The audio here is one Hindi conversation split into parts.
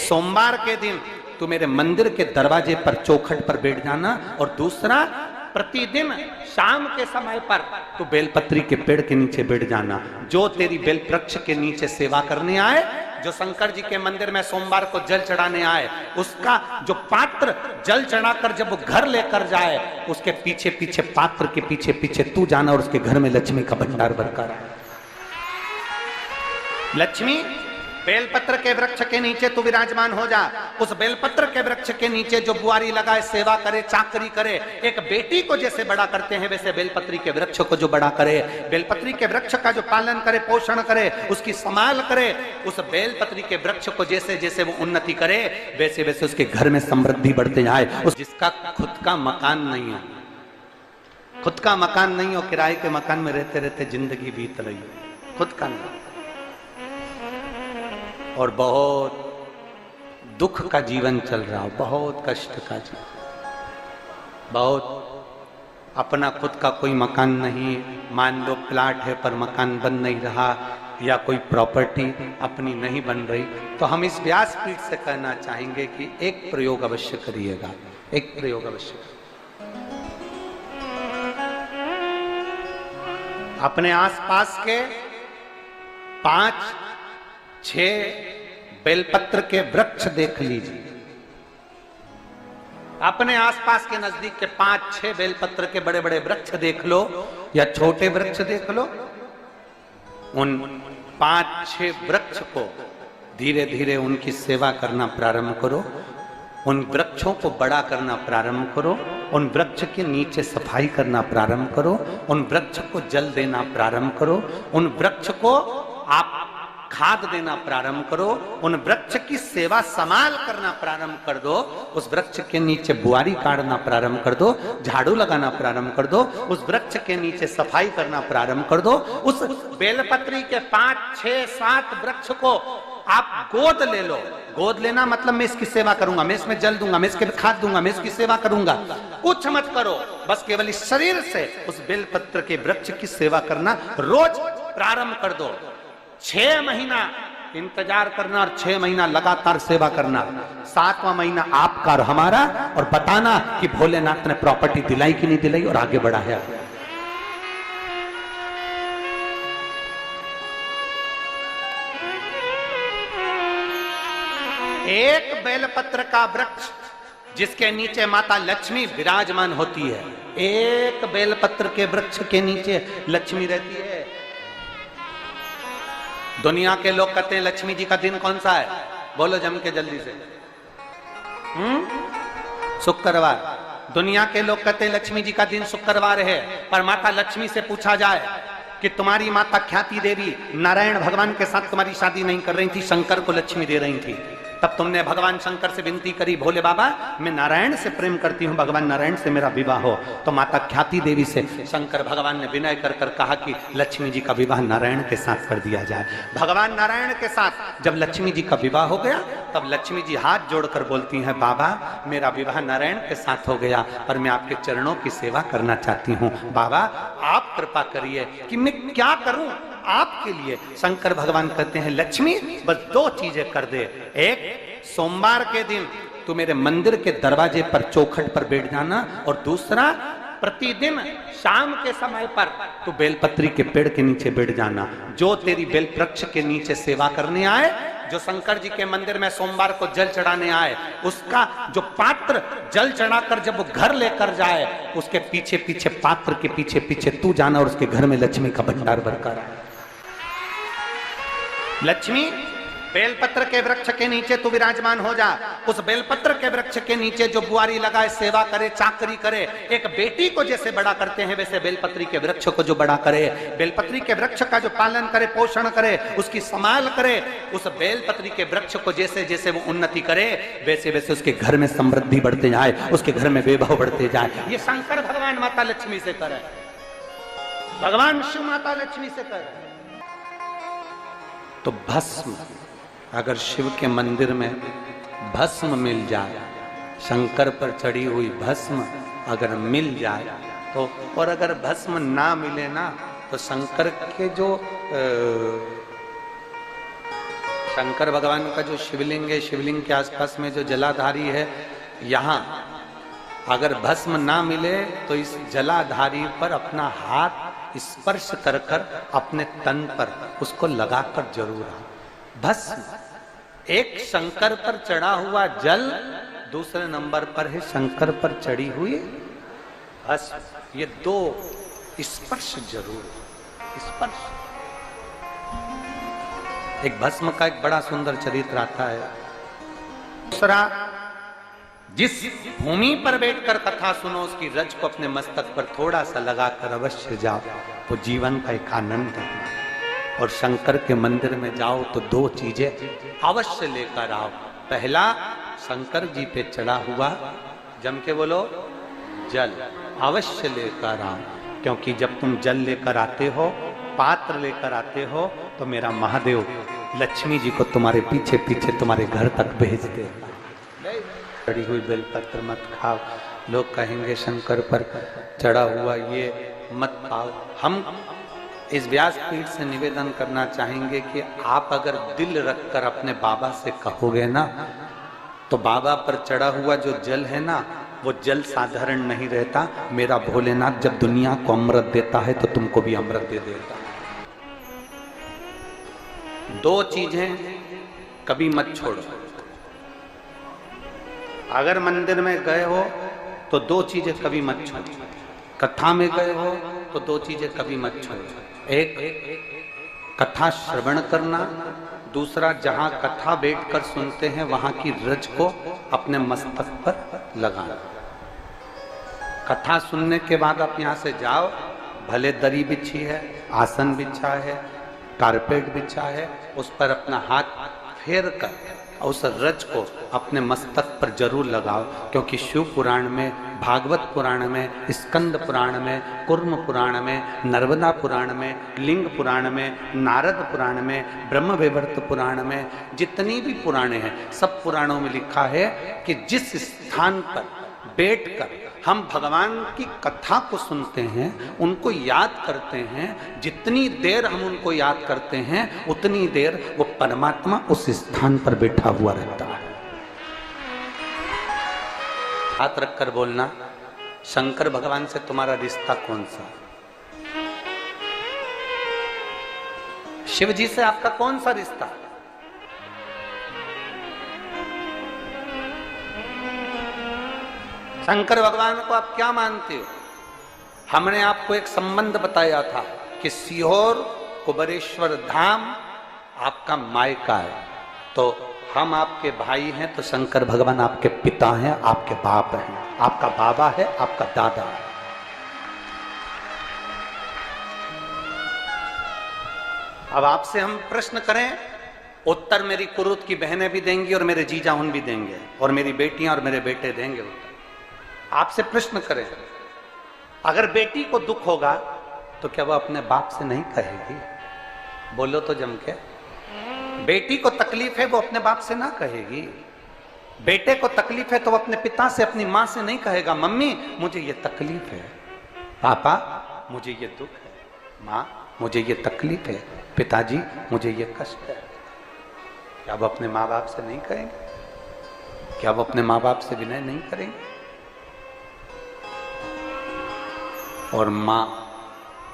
सोमवार के दिन तू मेरे मंदिर के दरवाजे पर चौखट पर बैठ जाना, और दूसरा प्रतिदिन शाम के समय पर तू बेलपत्री के पेड़ के नीचे बैठ जाना। जो तेरी बेल वृक्ष के नीचे सेवा करने आए, जो शंकर जी के मंदिर में सोमवार को जल चढ़ाने आए, उसका जो पात्र जल चढ़ाकर जब वो घर लेकर जाए, उसके पीछे पीछे, पात्र के पीछे पीछे तू जाना, और उसके घर में लक्ष्मी का भंडार भरकर आए। लक्ष्मी बेलपत्र के वृक्ष के नीचे तू विराजमान हो जा। उस बेलपत्र के वृक्ष के नीचे जो बुआरी लगाए, सेवा करे, चाकरी करे, एक बेटी को जैसे बड़ा करते हैं वैसे बेलपत्री के वृक्ष को जो बड़ा करे, बेलपत्री के वृक्ष का जो पालन करे, पोषण करे, उसकी संभाल करे, उस बेलपत्री के वृक्ष को जैसे जैसे वो उन्नति करे, वैसे वैसे उसके घर में समृद्धि बढ़ते जाए। उस जिसका खुद का मकान नहीं हो, खुद का मकान नहीं हो, किराए के मकान में रहते रहते जिंदगी बीत रही, खुद का नहीं, और बहुत दुख का जीवन चल रहा हो, बहुत कष्ट का जीवन, बहुत अपना खुद का कोई मकान नहीं, मान लो प्लाट है पर मकान बन नहीं रहा, या कोई प्रॉपर्टी अपनी नहीं बन रही, तो हम इस व्यासपीठ से कहना चाहेंगे कि एक प्रयोग अवश्य करिएगा, एक प्रयोग अवश्य। अपने आसपास के 5-6 बेलपत्र के वृक्ष देख लीजिए, अपने आसपास के नजदीक के 5-6 बेलपत्र के बड़े बड़े वृक्ष देख लो, या छोटे वृक्ष देख लो। उन 5-6 वृक्ष को धीरे धीरे उनकी सेवा करना प्रारंभ करो, उन वृक्षों को बड़ा करना प्रारंभ करो, उन वृक्ष के नीचे सफाई करना प्रारंभ करो, उन वृक्ष को जल देना प्रारंभ करो, उन वृक्ष को आप खाद देना प्रारंभ करो, उन वृक्ष की सेवा संभाल करना प्रारंभ कर दो, उस वृक्ष के नीचे बुआरी काटना प्रारंभ कर दो, झाड़ू लगाना प्रारंभ कर दो, उस वृक्ष के नीचे सफाई करना प्रारंभ कर दो। उस बेलपत्री के 5-6-7 वृक्ष को आप गोद ले लो। गोद लेना मतलब मैं इसकी सेवा करूंगा, मैं इसमें जल दूंगा, मैं इसके खाद दूंगा, मैं इसकी सेवा करूंगा, कुछ मत करो, बस केवल इस शरीर से उस बेलपत्र के वृक्ष की सेवा करना रोज प्रारंभ कर दो। 6 महीना इंतजार करना और 6 महीना लगातार सेवा करना, 7वां महीना आपका और हमारा, और बताना कि भोलेनाथ ने प्रॉपर्टी दिलाई कि नहीं दिलाई और आगे बढ़ाया। एक बेलपत्र का वृक्ष जिसके नीचे माता लक्ष्मी विराजमान होती है, एक बेलपत्र के वृक्ष के नीचे लक्ष्मी रहती है। दुनिया के लोग कहते हैं लक्ष्मी जी का दिन कौन सा है, बोलो जम के जल्दी से। शुक्रवार। दुनिया के लोग कहते हैं लक्ष्मी जी का दिन शुक्रवार है, पर माता लक्ष्मी से पूछा जाए कि तुम्हारी माता ख्याति देवी नारायण भगवान के साथ तुम्हारी शादी नहीं कर रही थी, शंकर को लक्ष्मी दे रही थी, तब तुमने भगवान शंकर से विनती करी, भोले बाबा मैं नारायण से प्रेम करती हूँ, भगवान नारायण से मेरा विवाह हो। तो माता ख्याति देवी से शंकर भगवान ने विनय कर कर कहा कि लक्ष्मी जी का विवाह नारायण के साथ कर दिया जाए। भगवान नारायण के साथ जब लक्ष्मी जी का विवाह हो गया, तब लक्ष्मी जी हाथ जोड़कर बोलती हैं, बाबा मेरा विवाह नारायण के साथ हो गया, पर मैं आपके चरणों की सेवा करना चाहती हूँ, बाबा आप कृपा करिए कि मैं क्या करूं आपके लिए। शंकर भगवान कहते हैं लक्ष्मी बस 2 चीजें कर दे, एक सोमवार के दिन तू मेरे मंदिर के दरवाजे पर चौखट पर बैठ जाना, और दूसरा प्रतिदिन शाम के समय पर तू बेलपत्री के पेड़ के नीचे बैठ जाना। जो तेरी बेल वृक्ष के नीचे सेवा करने आए, जो शंकर जी के मंदिर में सोमवार को जल चढ़ाने आए, उसका जो पात्र जल चढ़ाकर जब वो घर लेकर जाए, उसके पीछे पीछे, पात्र के पीछे पीछे तू जाना, और उसके घर में लक्ष्मी का भंडार भरकर आए। लक्ष्मी बेलपत्र के वृक्ष के नीचे तू विराजमान हो जा। उस बेलपत्र के वृक्ष के नीचे जो बुआरी लगाए, सेवा करे, चाकरी करे, एक बेटी को जैसे बड़ा करते हैं वैसे बेलपत्री के वृक्ष को जो बड़ा करे, बेलपत्री के वृक्ष का जो पालन करे, पोषण करे, उसकी संभाल करे, उस बेलपत्री के वृक्ष को जैसे जैसे वो उन्नति करे, वैसे वैसे उसके घर में समृद्धि बढ़ते जाए, उसके घर में वैभव बढ़ते जाए। ये शंकर भगवान माता लक्ष्मी से करे, भगवान शिव माता लक्ष्मी से करे। तो भस्म, अगर शिव के मंदिर में भस्म मिल जाए, शंकर पर चढ़ी हुई भस्म अगर मिल जाए तो, और अगर भस्म ना मिले ना, तो शंकर के जो शंकर भगवान का जो शिवलिंग है, शिवलिंग के आसपास में जो जलाधारी है, यहाँ अगर भस्म ना मिले तो इस जलाधारी पर अपना हाथ स्पर्श कर कर अपने तन पर उसको लगाकर जरूर आओ। भस्म एक शंकर पर चढ़ा हुआ जल, दूसरे नंबर पर है शंकर पर चढ़ी हुई भस्म। ये दो स्पर्श जरूर, स्पर्श। एक भस्म का एक बड़ा सुंदर चरित्र आता है। दूसरा, जिस भूमि पर बैठकर कथा सुनो उसकी रज को अपने मस्तक पर थोड़ा सा लगाकर अवश्य जाओ, वो जीवन का एक आनंद है। और शंकर के मंदिर में जाओ तो दो चीजें अवश्य लेकर आओ। पहला, शंकर जी पे चढ़ा हुआ, जम के बोलो, जल अवश्य लेकर आओ। क्योंकि जब तुम जल लेकर आते हो, पात्र लेकर आते हो, तो मेरा महादेव लक्ष्मी जी को तुम्हारे पीछे पीछे तुम्हारे घर तक भेजते हैं। चढ़ी हुई बेलपत्र मत खाओ, लोग कहेंगे शंकर पर चढ़ा हुआ ये मत पाओ। हम इस व्यासपीठ से निवेदन करना चाहेंगे कि आप अगर दिल रखकर अपने बाबा से कहोगे ना, तो बाबा पर चढ़ा हुआ जो जल है ना, वो जल साधारण नहीं रहता। मेरा भोलेनाथ जब दुनिया को अमृत देता है तो तुमको भी अमृत दे देता है। दो चीजें कभी मत छोड़ो। अगर मंदिर में गए हो तो दो चीजें कभी मत छोड़ो। कथा में गए हो तो दो चीजें कभी मत छोड़ो। एक, कथा श्रवण करना। दूसरा, जहां कथा बैठकर सुनते हैं वहां की रज को अपने मस्तक पर लगाना। कथा सुनने के बाद आप यहां से जाओ, भले दरी बिछी है, आसन बिछा है, कारपेट बिछा है, उस पर अपना हाथ फेर कर उस रज को अपने मस्तक पर जरूर लगाओ। क्योंकि शिव पुराण में, भागवत पुराण में, स्कंद पुराण में, कुर्म पुराण में, नर्मदा पुराण में, लिंग पुराण में, नारद पुराण में, ब्रह्म वैवर्त पुराण में, जितनी भी पुराणे हैं, सब पुराणों में लिखा है कि जिस स्थान पर बैठकर हम भगवान की कथा को सुनते हैं, उनको याद करते हैं, जितनी देर हम उनको याद करते हैं उतनी देर वो परमात्मा उस स्थान पर बैठा हुआ रहता है। हाथ रखकर बोलना, शंकर भगवान से तुम्हारा रिश्ता कौन सा? शिव जी से आपका कौन सा रिश्ता? शंकर भगवान को आप क्या मानते हो? हमने आपको एक संबंध बताया था कि सीहोर कुबेरेश्वर धाम आपका मायका है, तो हम आपके भाई हैं, तो शंकर भगवान आपके पिता हैं, आपके बाप हैं, आपका बाबा है, आपका दादा है। अब आपसे हम प्रश्न करें, उत्तर मेरी कुरुत की बहनें भी देंगी और मेरे जीजा उन भी देंगे, और मेरी बेटियां और मेरे बेटे देंगे उत्तर। आपसे प्रश्न करें, अगर बेटी को दुख होगा तो क्या वो अपने बाप से नहीं कहेगी? बोलो तो जम के। बेटी को तकलीफ है वो अपने बाप से ना कहेगी। बेटे को तकलीफ है तो वो अपने पिता से, अपनी मां से नहीं कहेगा, मम्मी मुझे ये तकलीफ है, पापा मुझे ये दुख है, माँ मुझे ये तकलीफ है, पिताजी मुझे ये कष्ट है। क्या वो अपने माँ बाप से नहीं कहेंगे? क्या वो अपने माँ बाप से विनय नहीं करेंगे? और माँ,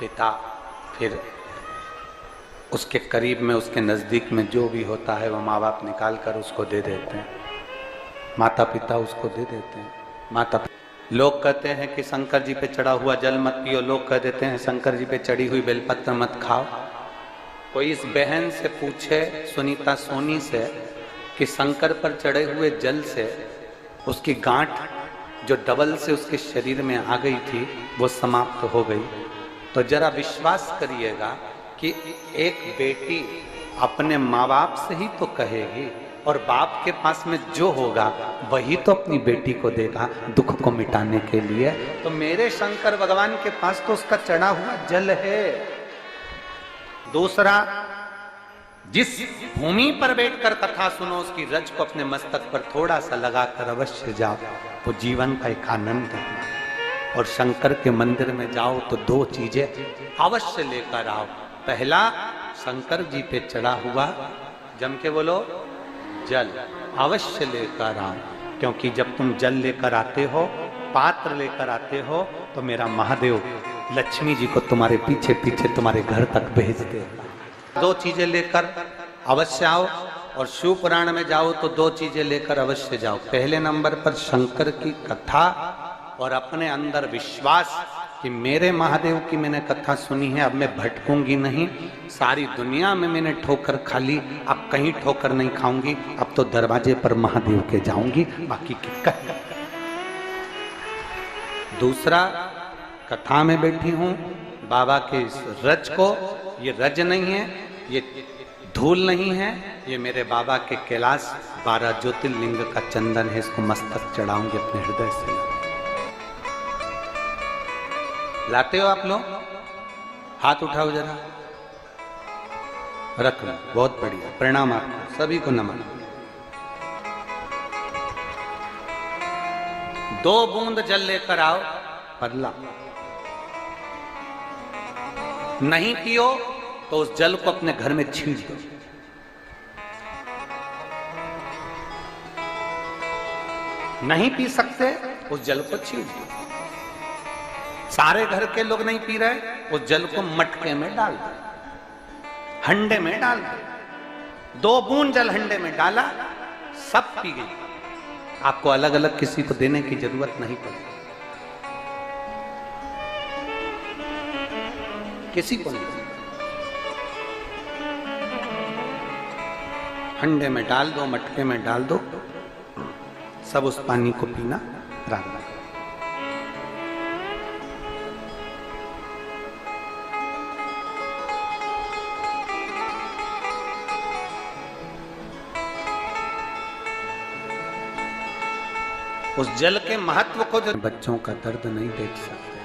पिता, फिर उसके करीब में, उसके नज़दीक में जो भी होता है वो माँ बाप निकाल कर उसको दे देते हैं। माता पिता उसको दे देते हैं। माता, लोग कहते हैं कि शंकर जी पे चढ़ा हुआ जल मत पियो, लोग कह देते हैं शंकर जी पे चढ़ी हुई बेलपत्र मत खाओ। कोई इस बहन से पूछे, सुनीता सोनी से, कि शंकर पर चढ़े हुए जल से उसकी गांठ जो डबल से उसके शरीर में आ गई थी वो समाप्त हो गई, तो जरा विश्वास करिएगा कि एक बेटी अपने माँ बाप से ही तो कहेगी, और बाप के पास में जो होगा वही तो अपनी बेटी को देगा दुख को मिटाने के लिए। तो मेरे शंकर भगवान के पास तो उसका चढ़ा हुआ जल है। दूसरा, जिस भूमि पर बैठकर कथा सुनो उसकी रज को अपने मस्तक पर थोड़ा सा लगाकर अवश्य जाओ, वो जीवन का एक आनंद है। और शंकर के मंदिर में जाओ तो दो चीजें अवश्य लेकर आओ। पहला, शंकर जी पे चढ़ा हुआ जम के बोलो, जल अवश्य लेकर आओ, क्योंकि जब तुम जल लेकर आते हो, पात्र लेकर आते हो, तो मेरा महादेव लक्ष्मी जी को तुम्हारे पीछे पीछे तुम्हारे घर तक भेज दे। दो चीजें लेकर अवश्य आओ, और शिव पुराण में जाओ तो दो चीजें लेकर अवश्य जाओ। पहले नंबर पर शंकर की कथा और अपने अंदर विश्वास कि मेरे महादेव की मैंने कथा सुनी है, अब मैं भटकूंगी नहीं। सारी दुनिया में मैंने ठोकर खा ली, अब कहीं ठोकर नहीं खाऊंगी, अब तो दरवाजे पर महादेव के जाऊंगी, बाकी की कहीं। दूसरा, कथा में बैठी हूं बाबा के इस रज को, ये रज नहीं है, ये धूल नहीं है, ये मेरे बाबा के कैलाश 12 ज्योतिर्लिंग का चंदन है, इसको मस्तक चढ़ाऊंगी अपने हृदय से। लाते हो आप लोग? हाथ उठाओ जरा, रख लो, बहुत बढ़िया, प्रणाम आपको सभी को, नमन। 2 बूंद जल लेकर आओ, पगला नहीं पियो तो उस जल को अपने घर में छींट दो। नहीं पी सकते, उस जल को छींट दो। सारे घर के लोग नहीं पी रहे, उस जल को मटके में डाल दो, हंडे में डाल दो। 2 बूंद जल हंडे में डाला, सब पी गई। आपको अलग अलग किसी को देने की जरूरत नहीं पड़ी, किसी को नहीं। हंडे में डाल दो, मटके में डाल दो, सब उस पानी को पीना आरंभ करो। उस जल के महत्व को जो बच्चों का दर्द नहीं देख सकते,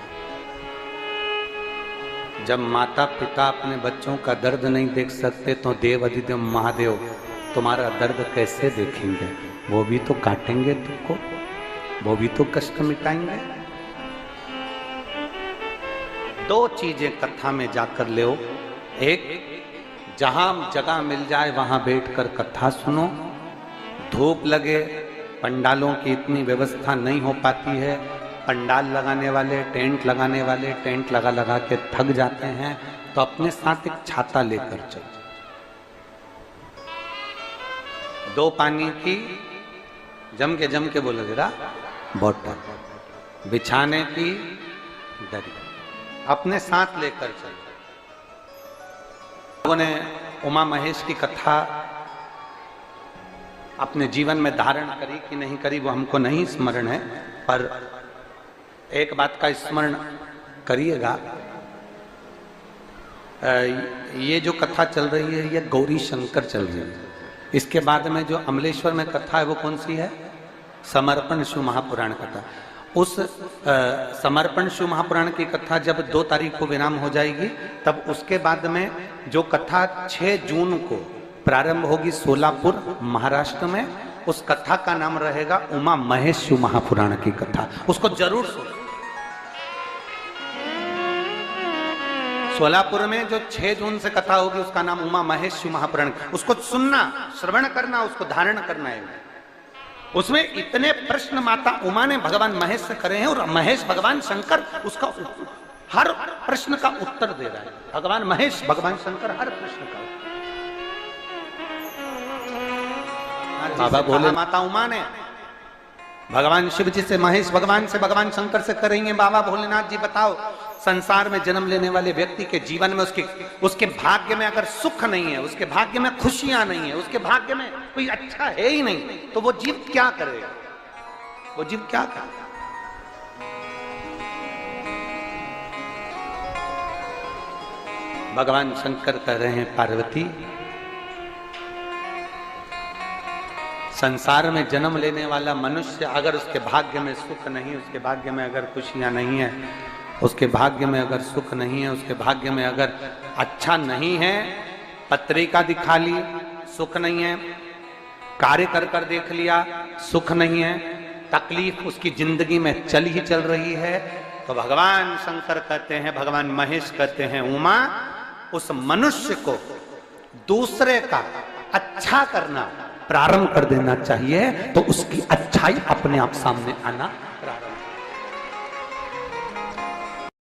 जब माता पिता अपने बच्चों का दर्द नहीं देख सकते तो देव अधिदेव महादेव तुम्हारा दर्द कैसे देखेंगे? वो भी तो काटेंगे तुमको, वो भी तो कष्ट मिटाएंगे। 2 चीजें कथा में जाकर ले। एक, जहां जगह मिल जाए वहां बैठकर कथा सुनो। धूप लगे, पंडालों की इतनी व्यवस्था नहीं हो पाती है, पंडाल लगाने वाले, टेंट लगाने वाले टेंट लगा लगा के थक जाते हैं, तो अपने साथ एक छाता लेकर चलो। 2 पानी की जम के बोलो जरा, बोतल, बिछाने की दरी अपने साथ लेकर चलो। लोगों ने उमा महेश की कथा अपने जीवन में धारण करी कि नहीं करी वो हमको नहीं स्मरण है, पर एक बात का स्मरण करिएगा, ये जो कथा चल रही है ये गौरी शंकर चल रही है। इसके बाद में जो अमलेश्वर में कथा है वो कौन सी है? समर्पण शिव महापुराण कथा। उस समर्पण शिव महापुराण की कथा जब 2 तारीख को विराम हो जाएगी, तब उसके बाद में जो कथा 6 जून को प्रारंभ होगी सोलापुर महाराष्ट्र में, उस कथा का नाम रहेगा उमा महेश शिव महापुराण की कथा। उसको जरूर सुनो। सोलापुर में जो 6 जून से कथा होगी उसका नाम उमा महेश शिव महापुराण, उसको सुनना, श्रवण करना, उसको धारण करना है। उसमें इतने प्रश्न माता उमा ने भगवान महेश से करे हैं, और महेश भगवान शंकर उसका हर प्रश्न का उत्तर दे रहा है। भगवान महेश, भगवान शंकर हर प्रश्न का। बाबा बोले माता उमा ने भगवान शिव जी से, महेश भगवान से, भगवान शंकर से करेंगे, बाबा भोलेनाथ जी बताओ, संसार में जन्म लेने वाले व्यक्ति के जीवन में उसके भाग्य में अगर सुख नहीं है, उसके भाग्य में खुशियां नहीं है, उसके भाग्य में कोई अच्छा है ही नहीं, तो वो जीव क्या करेगा? वो जीव क्या करेगा? भगवान शंकर कह रहे हैं, पार्वती, संसार में जन्म लेने वाला मनुष्य अगर उसके भाग्य में सुख नहीं, उसके भाग्य में अगर खुशियां नहीं है, उसके भाग्य में अगर सुख नहीं है, उसके भाग्य में अगर अच्छा नहीं है, पत्रिका दिखा ली सुख नहीं है, कार्य कर कर देख लिया सुख नहीं है, तकलीफ उसकी जिंदगी में चल ही चल रही है, तो भगवान शंकर कहते हैं, भगवान महेश कहते हैं, उमा, उस मनुष्य को दूसरे का अच्छा करना प्रारंभ कर देना चाहिए, तो उसकी अच्छाई अपने आप सामने आना प्रारंभ